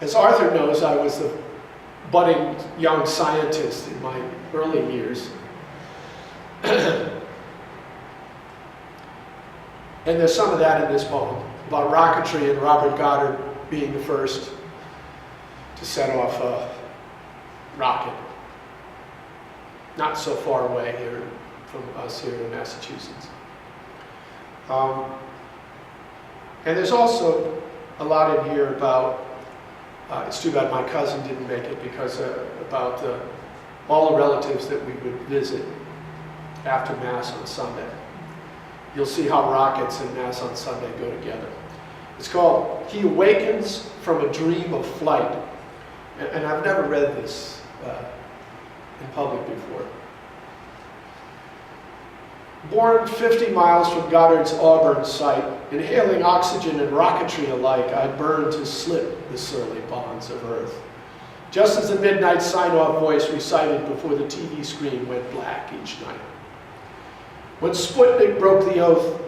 As Arthur knows, I was a budding young scientist in my early years. And there's some of that in this poem, about rocketry and Robert Goddard being the first to set off a rocket. Not so far away here from us here in Massachusetts. And there's also a lot in here about, it's too bad my cousin didn't make it, because about all the relatives that we would visit after Mass on Sunday. You'll see how rockets and Mass on Sunday go together. It's called He Awakens from a Dream of Flight. And I've never read this in public before. Born 50 miles from Goddard's Auburn site, inhaling oxygen and rocketry alike, I burned to slip the surly bonds of Earth. Just as the midnight sign-off voice recited before the TV screen went black each night. When Sputnik broke the oath,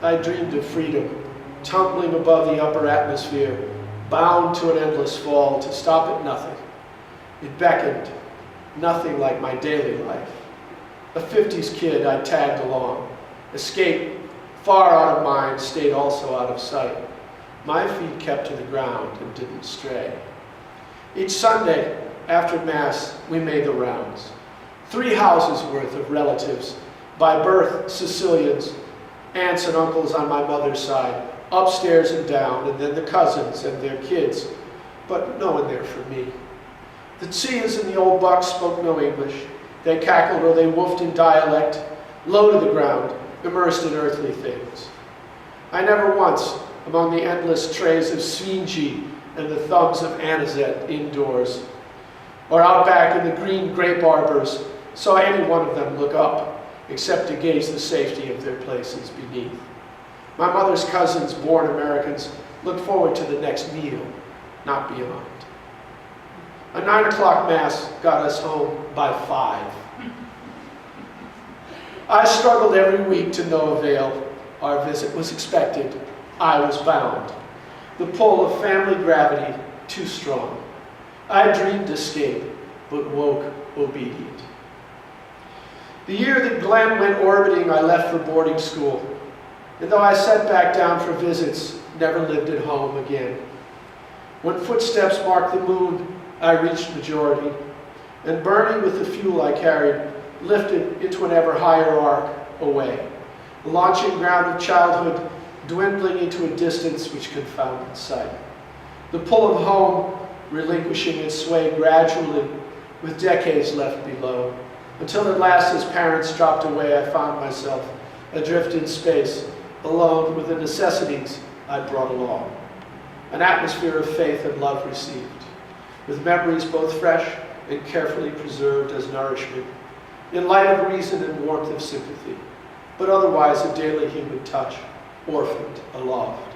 I dreamed of freedom, tumbling above the upper atmosphere, bound to an endless fall to stop at nothing. It beckoned, nothing like my daily life. A 50s kid, I tagged along. Escape, far out of mind, stayed also out of sight. My feet kept to the ground and didn't stray. Each Sunday, after Mass, we made the rounds. 3 houses worth of relatives, by birth Sicilians, aunts and uncles on my mother's side, upstairs and down, and then the cousins and their kids, but no one there for me. The Tsias and the old bucks spoke no English. They cackled or they woofed in dialect, low to the ground, immersed in earthly things. I never once, among the endless trays of Svinji and the thumbs of anisette indoors, or out back in the green grape arbors, saw any one of them look up, except to gauge the safety of their places beneath. My mother's cousins, born Americans, looked forward to the next meal, not beyond. A 9 o'clock Mass got us home by 5. I struggled every week to no avail. Our visit was expected. I was bound. The pull of family gravity too strong. I dreamed escape, but woke obedient. The year that Glenn went orbiting, I left for boarding school. And though I sat back down for visits, never lived at home again. When footsteps marked the moon, I reached majority, and burning with the fuel I carried, lifted into an ever higher arc away, the launching ground of childhood dwindling into a distance which confounded sight. The pull of home relinquishing its sway gradually, with decades left below, until at last as parents dropped away, I found myself adrift in space, alone with the necessities I brought along. An atmosphere of faith and love received, with memories both fresh and carefully preserved as nourishment, in light of reason and warmth of sympathy, but otherwise a daily human touch, orphaned aloft.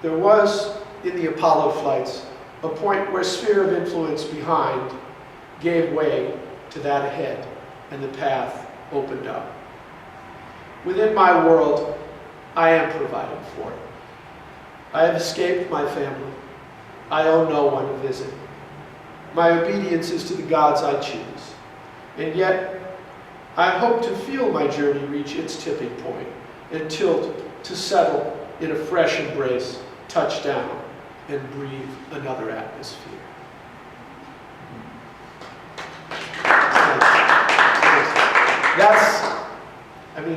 There was, in the Apollo flights, a point where sphere of influence behind gave way to that ahead, and the path opened up. Within my world, I am provided for. I have escaped my family. I owe no one a visit. My obedience is to the gods I choose. And yet, I hope to feel my journey reach its tipping point and tilt to settle in a fresh embrace, touch down, and breathe another atmosphere.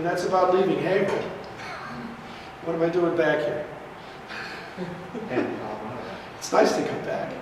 That's about leaving Haverhill. What am I doing back here? It's nice to come back.